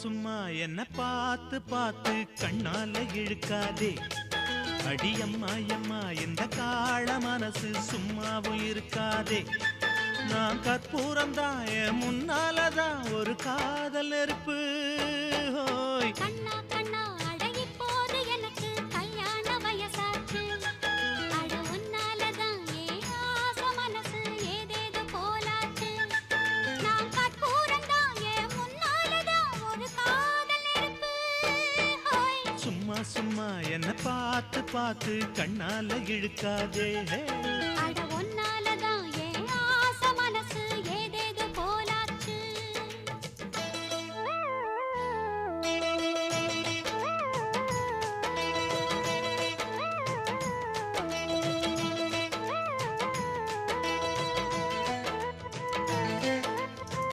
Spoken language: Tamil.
சும்மா என்ன பார்த்து பார்த்து கண்ணால இழுக்காதே. அடியம்மா அம்மா இந்த காள மனசு சும்மாவும் இருக்காதே. நான் கற்பூரம் தான் என் முன்னாலதான் ஒரு காதல் நெருப்பு. ஹோய் கண்ணா கண்ணா அடகி போது எனக்கு கல்யாண வயசாச்சு. அட உன்னாலதான் ஏன் ஆசை மனசு ஏதேது போலாச்சு. நான் கற்பூரம் தான் என் முன்னாலதான் ஒரு காதல் நெருப்பு. ஹோய் சும்மா சும்மா என்ன பார்த்து பார்த்து கண்ணால இழுக்காதே.